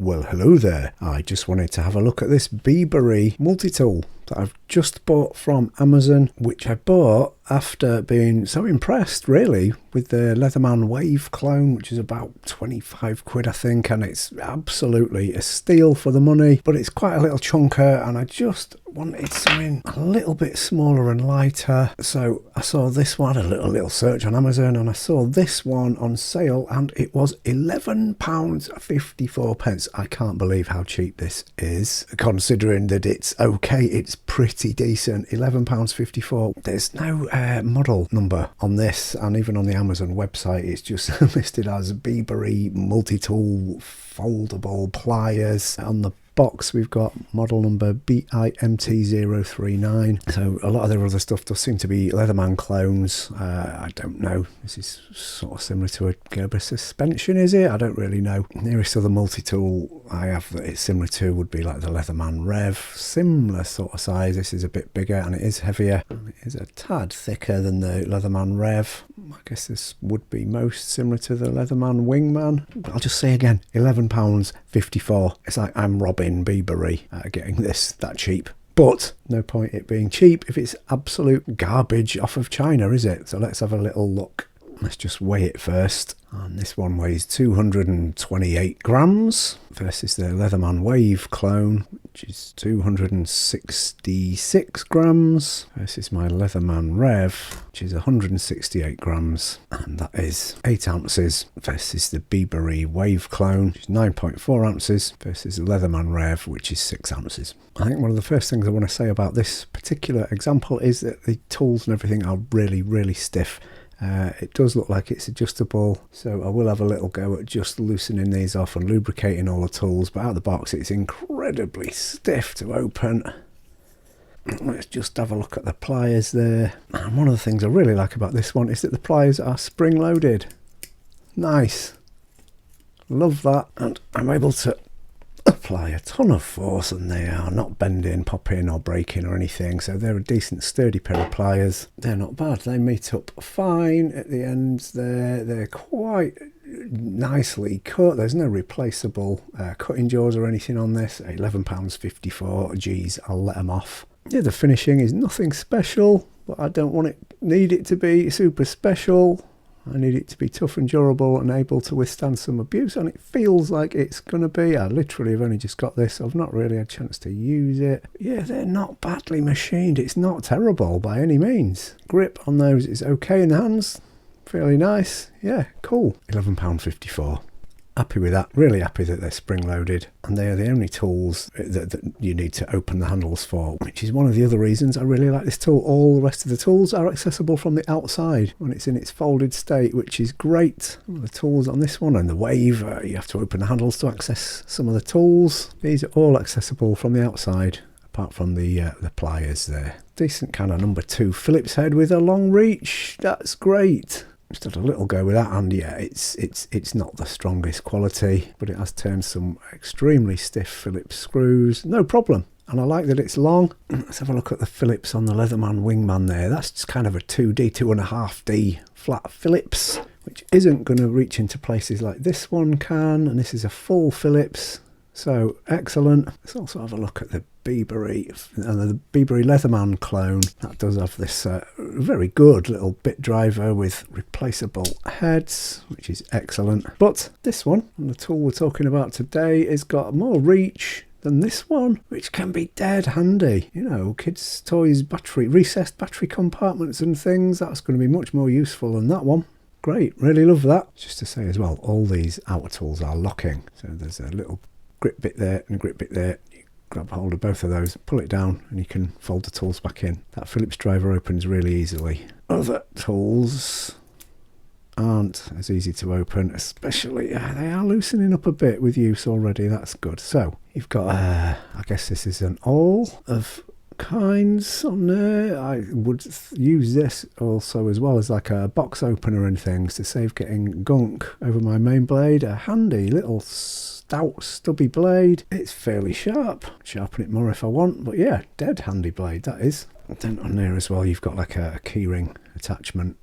Well, hello there. I just wanted to have a look at this Bibury multi-tool that I've just bought from Amazon, which I bought after being so impressed really with the Leatherman Wave clone, which is about 25 quid I think, and it's absolutely a steal for the money, but it's quite a little chunker and I just wanted something a little bit smaller and lighter. So I saw this one, a little search on Amazon, and I saw this one on sale and it was £11.54. I can't believe how cheap this is, considering that it's okay, it's pretty decent. £11.54. There's no model number on this, and even on the Amazon website it's just listed as Bibury multi-tool foldable pliers. On the box we've got model number BIMT039. So a lot of their other stuff does seem to be Leatherman clones. I don't know, this is sort of similar to a Gerber suspension, is it? I don't really know. Nearest other multi-tool I have that it's similar to would be like the Leatherman Rev, similar sort of size. This is a bit bigger and it is heavier, and it is a tad thicker than the Leatherman Rev. I guess this would be most similar to the Leatherman Wingman, but I'll just say again, £11.54. It's like I'm robbing Bibury getting this that cheap. But no point it being cheap if it's absolute garbage off of China, is it? So let's have a little look. Let's just weigh it first. And this one weighs 228 grams versus the Leatherman Wave clone, which is 266 grams versus my Leatherman Rev, which is 168 grams. And that is 8 ounces versus the Bibury Wave clone, which is 9.4 ounces versus the Leatherman Rev, which is 6 ounces. I think one of the first things I want to say about this particular example is that the tools and everything are really, really stiff. It does look like it's adjustable, so I will have a little go at just loosening these off and lubricating all the tools, but out of the box it's incredibly stiff to open. Let's just have a look at the pliers there. And one of the things I really like about this one is that the pliers are spring loaded. Nice, love that, and I'm able to apply a ton of force and they are not bending, popping or breaking or anything, so they're a decent sturdy pair of pliers. They're not bad, they meet up fine at the ends there. They're quite nicely cut, there's no replaceable cutting jaws or anything on this. £11.54, geez, I'll let them off. Yeah, the finishing is nothing special, but I don't need it to be super special. I need it to be tough and durable and able to withstand some abuse, and it feels like it's going to be. I literally have only just got this. I've not really had a chance to use it. Yeah, they're not badly machined. It's not terrible by any means. Grip on those is okay in the hands. Fairly nice. Yeah, cool. £11.54. Happy with that. Really happy that they're spring loaded, and they are the only tools that you need to open the handles for, which is one of the other reasons I really like this tool. All the rest of the tools are accessible from the outside when it's in its folded state, which is great. The tools on this one and the Wave, you have to open the handles to access some of the tools. These are all accessible from the outside, apart from the pliers there. Decent kind of number 2 Phillips head with a long reach. That's great. Just had a little go with that, and yeah, it's not the strongest quality, but it has turned some extremely stiff Phillips screws, no problem. And I like that it's long. Let's have a look at the Phillips on the Leatherman Wingman there. That's just kind of a 2D, 2.5D flat Phillips, which isn't going to reach into places like this one can, and this is a full Phillips. So excellent. Let's also have a look at the Bibury and the Bibury Leatherman clone. That does have this very good little bit driver with replaceable heads, which is excellent. But this one, and the tool we're talking about today, has got more reach than this one, which can be dead handy. You know, kids' toys, recessed battery compartments and things. That's going to be much more useful than that one. Great, really love that. Just to say as well, all these outer tools are locking. So there's a little grip bit there and a grip bit there. You grab hold of both of those, pull it down, and you can fold the tools back in. That Phillips driver opens really easily. Other tools aren't as easy to open, especially they are loosening up a bit with use already. That's good. So you've got I guess this is an all of kinds on there. I would use this also as well as like a box opener and things to save getting gunk over my main blade. A handy little stout stubby blade. It's fairly sharp. Sharpen it more if I want, but yeah, dead handy blade that is. Then on there as well you've got like a keyring attachment.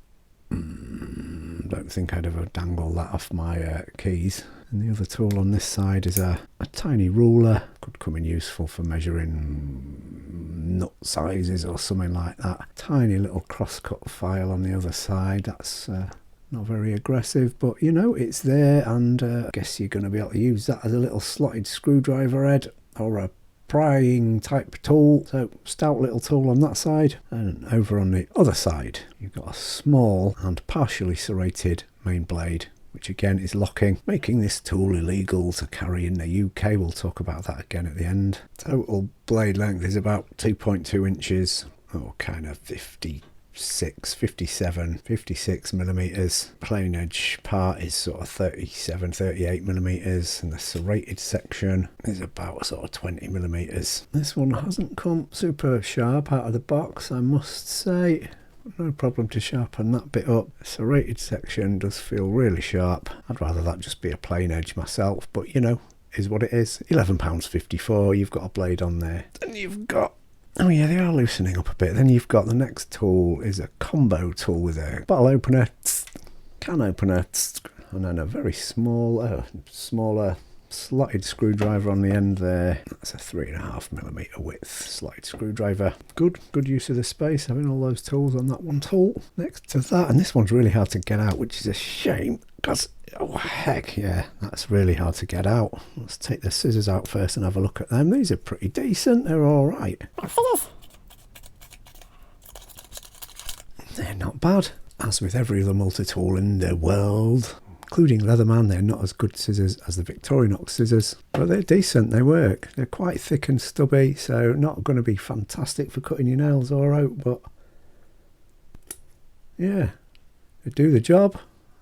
Don't think I'd ever dangle that off my keys. And the other tool on this side is a tiny ruler. Could come in useful for measuring nut sizes or something like that. Tiny little crosscut file on the other side. That's not very aggressive, but you know, it's there, and I guess you're going to be able to use that as a little slotted screwdriver head or a prying type tool. So stout little tool on that side, and over on the other side you've got a small and partially serrated main blade, which again is locking, making this tool illegal to carry in the UK. We'll talk about that again at the end. Total blade length is about 2.2 inches, or kind of 56 millimeters. Plain edge part is sort of 38 millimeters, and the serrated section is about sort of 20 millimeters. This one hasn't come super sharp out of the box, I must say. No problem to sharpen that bit up. The serrated section does feel really sharp. I'd rather that just be a plain edge myself, but you know, is what it is. £11.54. You've got a blade on there. Then you've got, oh yeah, they are loosening up a bit. Then you've got the next tool is a combo tool with a bottle opener, can opener, and then a very small, smaller slotted screwdriver on the end there. That's a 3.5 millimeter width slotted screwdriver. Good use of the space, having all those tools on that one tool. Next to that, and this one's really hard to get out, which is a shame, because oh heck yeah, that's really hard to get out. Let's take the scissors out first and have a look at them. These are pretty decent, they're all right. They're not bad. As with every other multi-tool in the world, including Leatherman, they're not as good scissors as the Victorinox scissors, but they're decent, they work. They're quite thick and stubby, so not going to be fantastic for cutting your nails all out, but yeah, they do the job,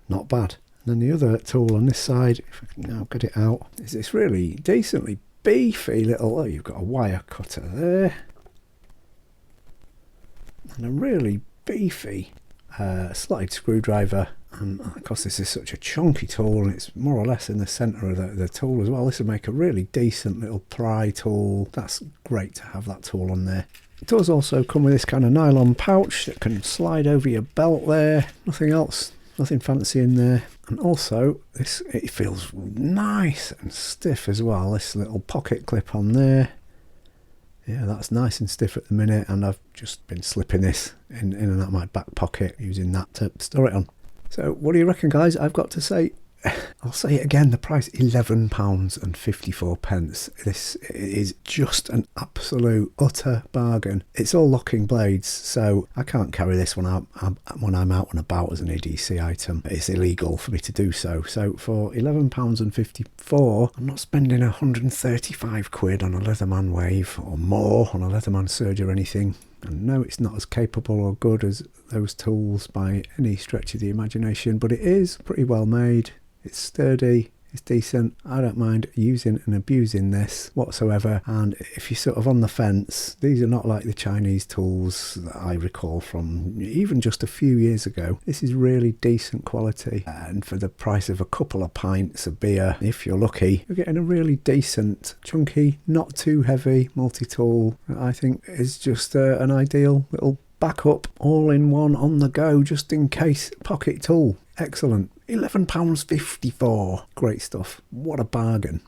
not bad. And then the other tool on this side, if I can now get it out, is this really decently beefy little, oh, you've got a wire cutter there, and a really beefy slotted screwdriver. And of course this is such a chunky tool, and it's more or less in the centre of the tool as well. This would make a really decent little pry tool. That's great to have that tool on there. It does also come with this kind of nylon pouch that can slide over your belt there. Nothing else, nothing fancy in there. And also this, it feels nice and stiff as well, this little pocket clip on there. Yeah, that's nice and stiff at the minute, and I've just been slipping this in and out of my back pocket, using that to store it on. So what do you reckon, guys? I've got to say, I'll say it again, the price £11.54. This is just an absolute utter bargain. It's all locking blades, so I can't carry this one out when I'm out and about as an EDC item. It's illegal for me to do so. So for £11.54, I'm not spending 135 quid on a Leatherman Wave or more on a Leatherman Surge or anything. And no, it's not as capable or good as those tools by any stretch of the imagination, but it is pretty well made. It's sturdy, it's decent. I don't mind using and abusing this whatsoever. And if you're sort of on the fence, these are not like the Chinese tools that I recall from even just a few years ago. This is really decent quality, and for the price of a couple of pints of beer, if you're lucky, you're getting a really decent, chunky, not too heavy multi-tool that I think is just an ideal little backup, all in one, on the go, just in case pocket tool. Excellent. £11.54. Great stuff. What a bargain.